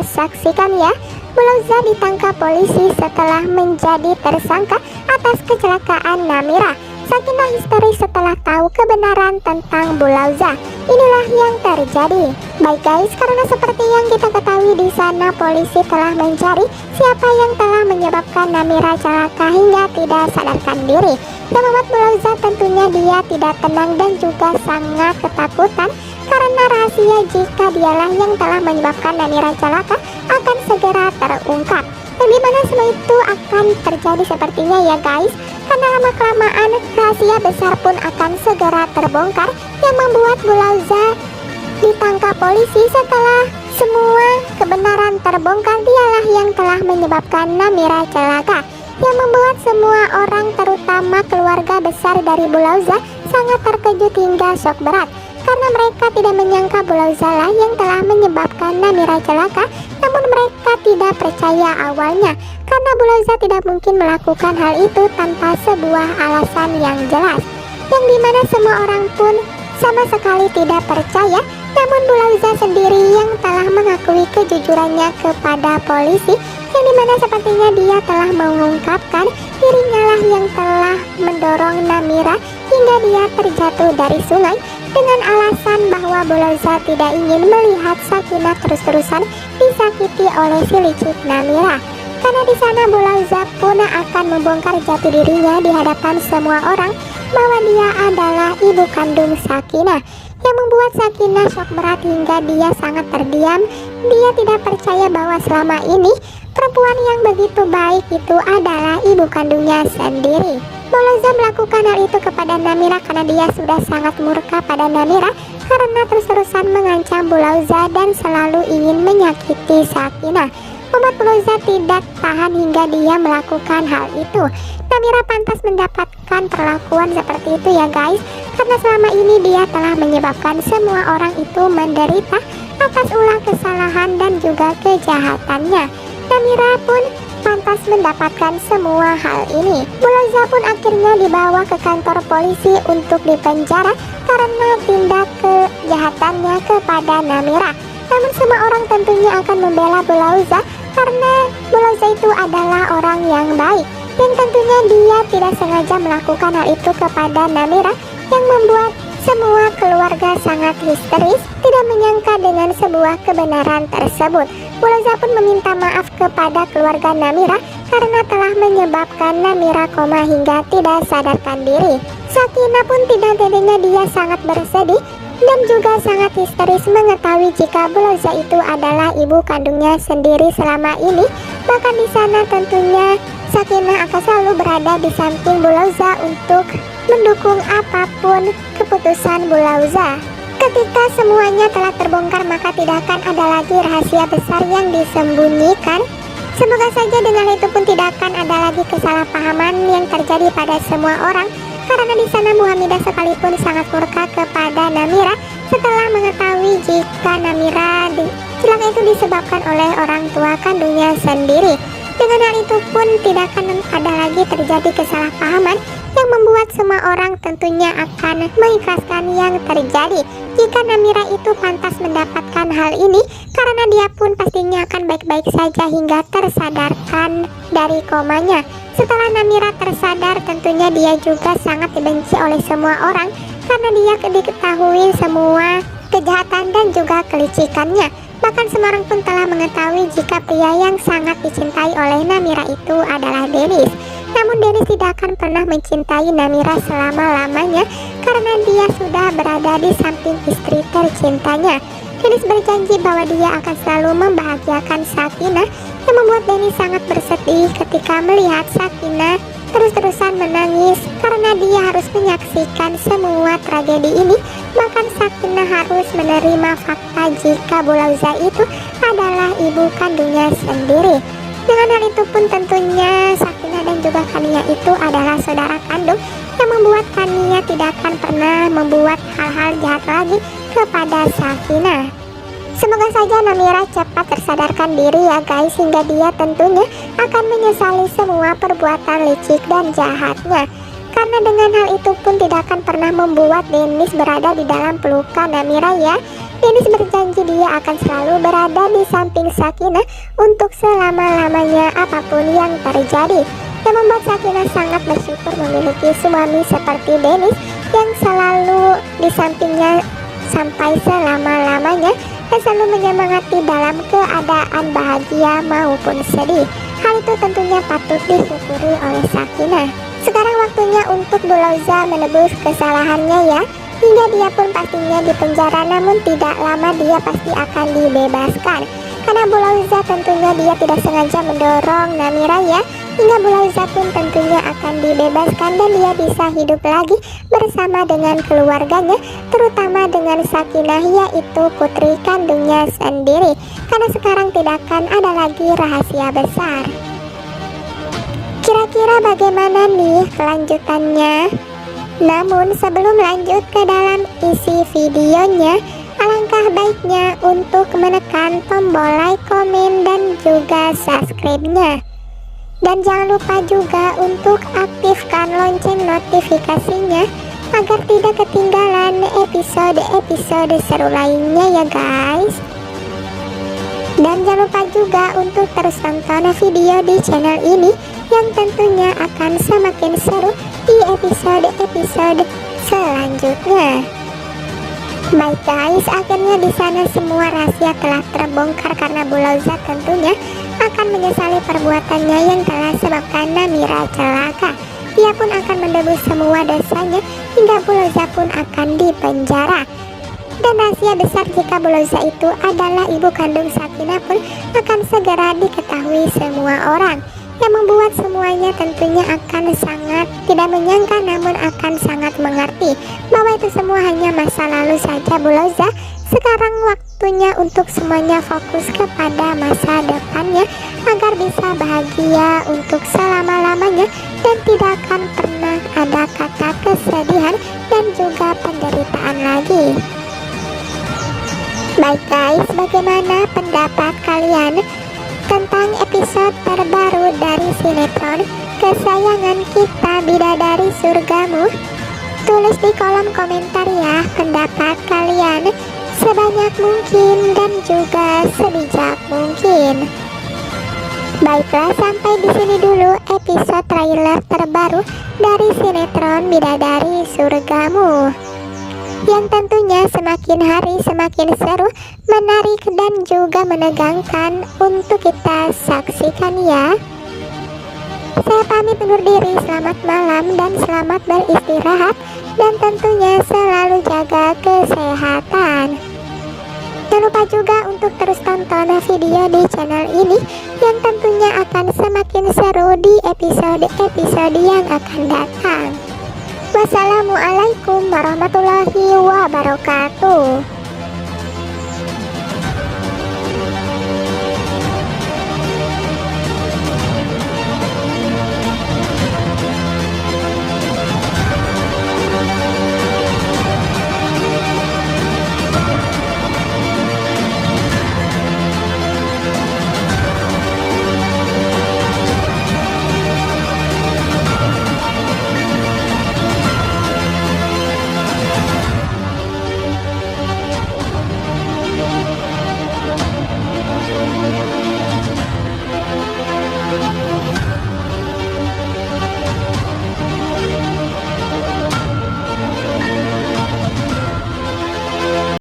kita saksikan ya. Bulauza ditangkap polisi setelah menjadi tersangka atas kecelakaan Namira. Sakinah histeris setelah tahu kebenaran tentang Bulauza. Inilah yang terjadi. Baik guys, karena seperti yang kita ketahui di sana polisi telah mencari siapa yang telah menyebabkan Namira celaka hingga tidak sadarkan diri. Dan membuat Bulauza tentunya dia tidak tenang dan juga sangat ketakutan karena rahasia jika dialah yang telah menyebabkan Namira celaka akan segera terungkap. Dan dimana semua itu akan terjadi sepertinya ya guys, karena lama-kelamaan rahasia besar pun akan segera terbongkar yang membuat Bulauza ditangkap polisi. Setelah semua kebenaran terbongkar, dialah yang telah menyebabkan Namira celaka, yang membuat semua orang terutama keluarga besar dari Bulauza sangat terkejut hingga shock berat, karena mereka tidak menyangka Bulauza lah yang telah menyebabkan Namira celaka. Namun mereka tidak percaya awalnya, karena Bulauza tidak mungkin melakukan hal itu tanpa sebuah alasan yang jelas, yang dimana semua orang pun sama sekali tidak percaya. Namun Bulauza sendiri yang telah mengakui kejujurannya kepada polisi, yang dimana sepertinya dia telah mengungkapkan dirinya lah yang telah mendorong Namira hingga dia terjatuh dari sungai, dengan alasan bahwa Bulauza tidak ingin melihat Sakinah terus-terusan disakiti oleh si licik Namira. Karena di sana Bulauza pun akan membongkar jati dirinya di hadapan semua orang bahwa dia adalah ibu kandung Sakinah, yang membuat Sakinah shock berat hingga dia sangat terdiam. Dia tidak percaya bahwa selama ini perempuan yang begitu baik itu adalah ibu kandungnya sendiri. Bulauza melakukan hal itu kepada Namira karena dia sudah sangat murka pada Namira karena terus-terusan mengancam Bulauza dan selalu ingin menyakiti Sakinah. Membuat Bulauza tidak tahan hingga dia melakukan hal itu. Namira pantas mendapatkan perlakuan seperti itu ya guys, karena selama ini dia telah menyebabkan semua orang itu menderita atas ulah kesalahan dan juga kejahatannya. Namira pun pantas mendapatkan semua hal ini. Bulauza pun akhirnya dibawa ke kantor polisi untuk dipenjara karena tindak kejahatannya kepada Namira. Namun semua orang tentunya akan membela Bulauza karena Bulauza itu adalah orang yang baik, yang tentunya dia tidak sengaja melakukan hal itu kepada Namira, yang membuat semua keluarga sangat histeris, tidak menyangka dengan sebuah kebenaran tersebut. Bulauza pun meminta maaf kepada keluarga Namira karena telah menyebabkan Namira koma hingga tidak sadarkan diri. Sakinah pun tidak tadinya dia sangat bersedih dan juga sangat histeris mengetahui jika Bulauza itu adalah ibu kandungnya sendiri selama ini. Bahkan di sana tentunya Sakinah akan selalu berada di samping Bulauza untuk mendukung apapun keputusan Bulauza. Ketika semuanya telah terbongkar, maka tidak akan ada lagi rahasia besar yang disembunyikan. Semoga saja dengan itu pun tidak akan ada lagi kesalahpahaman yang terjadi pada semua orang, karena di sana Bu Hamidah sekalipun sangat murka kepada Namira setelah mengetahui jika Namira celaka itu disebabkan oleh orang tua kandungnya sendiri. Dengan hal itu pun tidak akan ada lagi terjadi kesalahpahaman yang membuat semua orang tentunya akan mengikhlaskan yang terjadi jika Namira itu pantas mendapatkan hal ini, karena dia pun pastinya akan baik-baik saja hingga tersadarkan dari komanya. Setelah Namira tersadar, tentunya dia juga sangat dibenci oleh semua orang karena dia diketahui semua kejahatan dan juga kelicikannya. Bahkan semua orang pun telah mengetahui jika pria yang sangat dicintai oleh Namira itu adalah Dennis. Namun Dennis tidak akan pernah mencintai Namira selama-lamanya karena dia sudah berada di samping istri tercintanya. Dennis berjanji bahwa dia akan selalu membahagiakan Sakinah, yang membuat Dennis sangat bersedih ketika melihat Sakinah terus-terusan menangis karena dia harus menyaksikan semua tragedi ini. Bahkan Sakinah harus menerima fakta jika Bulauza itu adalah ibu kandungnya sendiri. Dengan hal itu pun tentunya Sakinah dan juga Kania itu adalah saudara kandung, yang membuat Kania tidak akan pernah membuat hal-hal jahat lagi kepada Sakinah. Semoga saja Namira cepat tersadarkan diri ya guys, hingga dia tentunya akan menyesali semua perbuatan licik dan jahatnya. Karena dengan hal itu pun tidak akan pernah membuat Dennis berada di dalam pelukan Namira ya. Dennis berjanji dia akan selalu berada di samping Sakinah untuk selama-lamanya apapun yang terjadi. Yang membuat Sakinah sangat bersyukur memiliki suami seperti Dennis yang selalu di sampingnya sampai selama-lamanya dan selalu menyemangati dalam keadaan bahagia maupun sedih. Hal itu tentunya patut disyukuri oleh Sakinah. Sekarang waktunya untuk Bulauza menebus kesalahannya ya. Hingga dia pun pastinya dipenjara, namun tidak lama dia pasti akan dibebaskan. Karena Bulauza tentunya dia tidak sengaja mendorong Namira ya. Hingga Bulauza pun tentunya akan dibebaskan dan dia bisa hidup lagi bersama dengan keluarganya, terutama dengan Sakinah yaitu putri kandungnya sendiri. Karena sekarang tidak akan ada lagi rahasia besar. Kira-kira bagaimana nih kelanjutannya? Namun sebelum lanjut ke dalam isi videonya, alangkah baiknya untuk menekan tombol like, komen, dan juga subscribe-nya. Dan jangan lupa juga untuk aktifkan lonceng notifikasinya agar tidak ketinggalan episode-episode seru lainnya ya guys. Dan jangan lupa juga untuk terus tonton video di channel ini yang tentunya akan semakin seru di episode-episode selanjutnya. Baik guys, akhirnya di sana semua rahasia telah terbongkar karena Bulauza tentunya akan menyesali perbuatannya yang telah sebabkan Namira celaka. Dia pun akan menebus semua dosanya hingga Bulauza pun akan dipenjara. Dan rahasia besar jika Bulauza itu adalah ibu kandung Sakinah pun akan segera diketahui semua orang. Yang membuat semuanya tentunya akan sangat tidak menyangka, namun akan sangat mengerti bahwa itu semua hanya masa lalu saja Bulauza. Sekarang waktunya untuk semuanya fokus kepada masa depannya agar bisa bahagia untuk selama-lamanya dan tidak akan pernah ada kata kesedihan dan juga penderitaan lagi. Baik guys, bagaimana pendapat kalian tentang episode terbaru dari sinetron kesayangan kita Bidadari Surgamu? Tulis di kolom komentar ya pendapat kalian sebanyak mungkin dan juga sebijak mungkin. Baiklah, sampai di sini dulu episode trailer terbaru dari sinetron Bidadari Surgamu, yang tentunya semakin hari semakin seru, menarik dan juga menegangkan untuk kita saksikan ya. Saya pamit undur diri, selamat malam dan selamat beristirahat, dan tentunya selalu jaga kesehatan. Jangan lupa juga untuk terus tonton video di channel ini yang tentunya akan semakin seru di episode-episode yang akan datang. Wassalamualaikum warahmatullahi wabarakatuh.